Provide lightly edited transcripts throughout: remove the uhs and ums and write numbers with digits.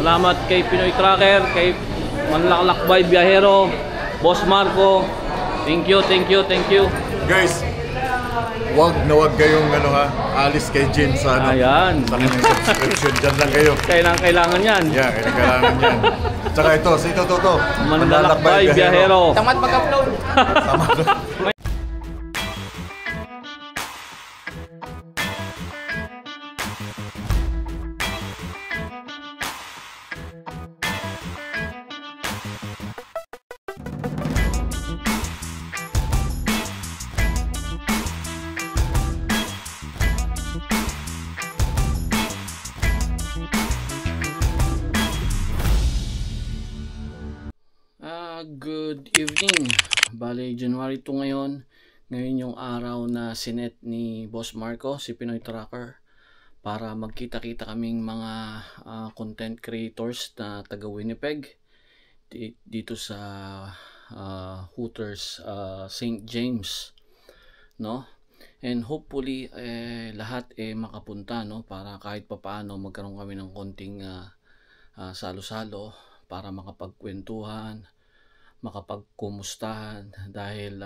Salamat kay Pinoy Tracker, kay Manlalakbay Biyahero, Boss Marco. Thank you. Guys, wag kayong alis kay Jin sa Ayan. sa kanyang subscription. Diyan lang kayo. Kailangan yan. Yeah, kailangan yan. Tsaka ito, si Toto. Manlalakbay Biyahero. Tamad mag-upload. Good evening. Bale, January 2 ngayon. Ngayon yung araw na sinet ni Boss Marco, si Pinoy Tracker, para magkita-kita kaming mga content creators na taga Winnipeg dito sa Hooters St. James, no? And hopefully lahat makapunta, no, para kahit papaano magkaroon kami ng konting salo-salo para makapagkwentuhan, makapagkumustahan, dahil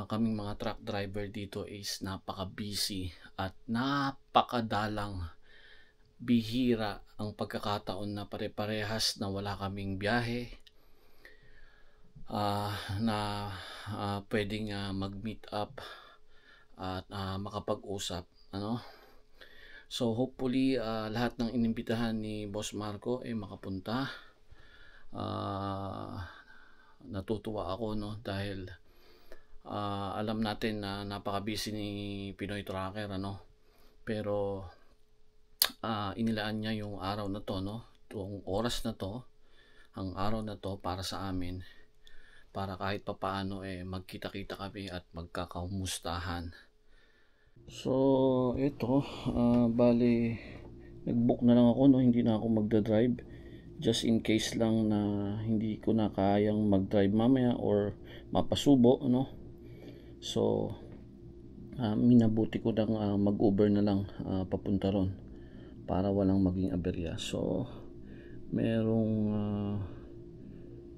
kaming mga truck driver dito is napaka-busy at napakadalang. Bihira ang pagkakataon na pare-parehas na wala kaming biyahe, na pwedeng mag-meet up at makapag-usap, ano. So hopefully lahat ng inimbitahan ni Boss Marco ay makapunta. Natutuwa ako, no, dahil alam natin na napaka-busy ni Pinoy Tracker, ano, pero inilaan niya yung araw na to, no, itong oras na to, ang araw na to para sa amin, para kahit papaano magkita-kita kami at magkakaumustahan. So ito, bali nag-book na lang ako, no, hindi na ako magda-drive, just in case lang na hindi ko na kayang mag-drive mamaya or mapasubo, no. So minabuti ko lang mag-Uber na lang papunta ron para walang maging aberya. So merong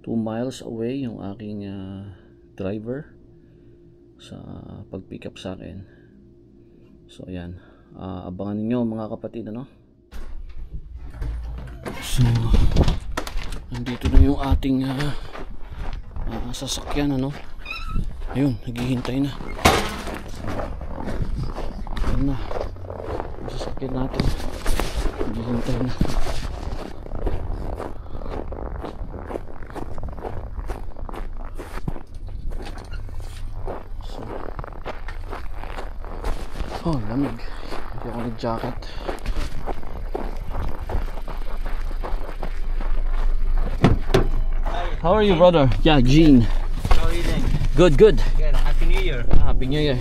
2 miles away yung aking driver sa pag-pick up sa akin. So ayan, abangan niyo mga kapatid, ano. So nandito na yung ating sasakyan, ano. Ayun, naghihintay na. Ayun na yung sasakyan natin, naghihintay na. So, oh, lamig. Hindi ako nag-jacket. How are you, brother? Yeah, Gene. How are you doing? Good. Good. Happy New Year. Happy New Year.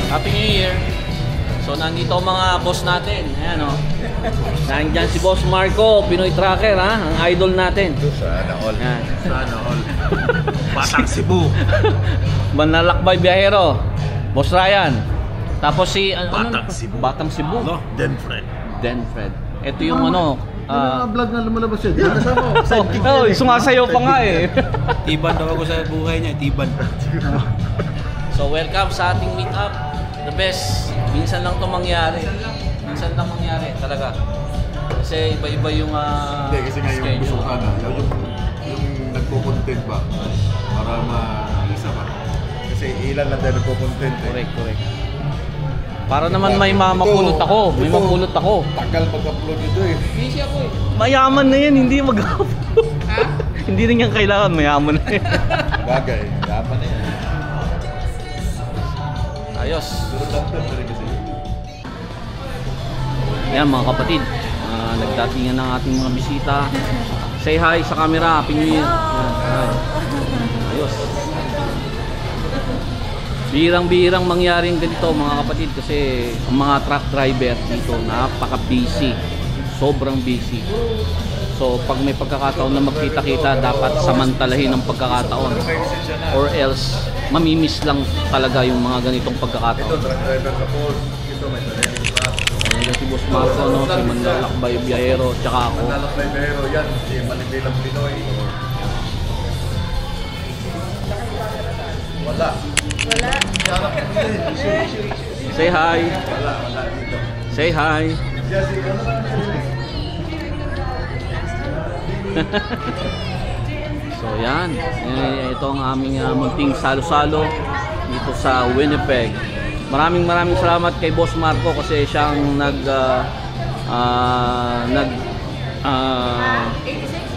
Happy New Year. So nandito mga boss natin. Ayan, oh. Nandiyan si Boss Marco, Pinoy Tracker, ha? Ang idol natin. Sana all. Ayan. Sana all. Batang Cebu. Manlalakbay Biyahero, Boss Ryan. Tapos si Batang Cebu. Batang Cebu. Denfred. Denfred. Ito yung ano, vlog na lumalabas yun. Kasama ko. Oh, sumasayaw pa nga eh. Tiban daw ako sa buhay niya, tiban. So welcome sa ating meet up. The best. Minsan lang 'to mangyari. Minsan lang mangyari talaga. Kasi iba-iba yung Hindi, kasi nga yung gusto ko sana, yung nagpo-content ba, para ma-isa ba. Kasi ilan lang tayo nagpo-content eh. Correct. Para naman may mamapulot ako. May mapulot ako. Tagal pag-upload ito eh. Busy ako eh. Mayaman na yan, hindi mag-upload. Hindi rin yan kailangan, mayaman na yan. Bagay, dapat na yan. Ayos. Pero dapat na rin kasi. Yan mga kapatid, nagdatingan ng ating mga bisita. Say hi sa camera, Happy New Year. Yan, hi. Ayos. Birang-birang mangyaring ganito mga kapatid kasi ang mga truck driver dito napaka-busy. Sobrang busy. So pag may pagkakataon na magkita-kita, dapat samantalahin ang pagkakataon. Or else mamimiss lang talaga yung mga ganitong pagkakataon. Ito, truck driver sa post. Ito, may sarili pa. Ayan si Boss Marco, no? Si Manlalakbay Biyahero, tsaka ako. Manlalakbay Biyahero, yan. Si Manibilang Pinoy. Wala. Say hi. Wala dito. Say hi. So yan, ito ang aming munting salo-salo dito sa Winnipeg. Maraming salamat kay Boss Marco kasi siyang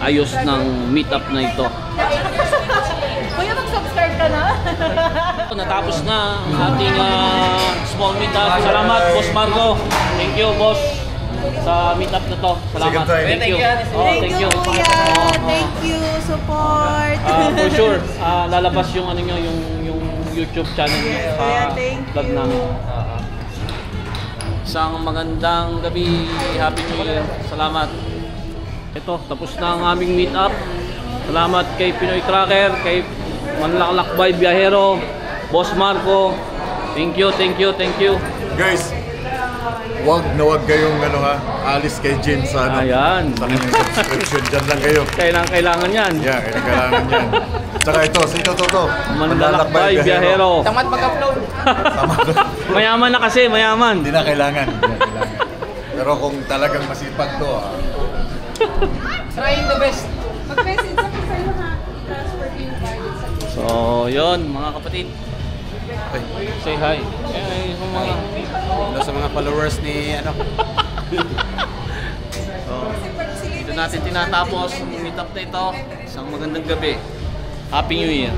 ayos ng meetup na ito. Kuya, mag-subscribe ka na? Natapos na ang ating small meetup. Salamat Boss Marco. Thank you boss sa meetup na to. Salamat. Second time. Thank you. Oh, Thank you, Kuya. Thank you, support. For sure, lalabas yung ano nyo, yung YouTube channel nyo sa Thank vlog you. namin. Isang magandang gabi, Happy New Year. Salamat. Ito, tapos na ang aming meet up. Salamat kay Pinoy Tracker, kay Manlalakbay Biyahero, Boss Marco. Thank you. Guys, wag kayong alis kay Jen sa Ayan. sa kanyang subscription. Diyan lang kayo. Kailangan yan. Yeah, kailangan yan. Tsaka ito, si Toto. Manlalakbay Biyahero. Tamad mag-upload. Mayaman na kasi, mayaman. Hindi na kailangan. Pero kung talagang masipag to, Trying the best. Mag-message ako sa'yo ha. Transfer ko yung card. So, yun mga kapatid. Say hi. Yung mga Sa mga followers ni dito natin tinatapos ang meetup na ito. Isang magandang gabi. Happy New Year.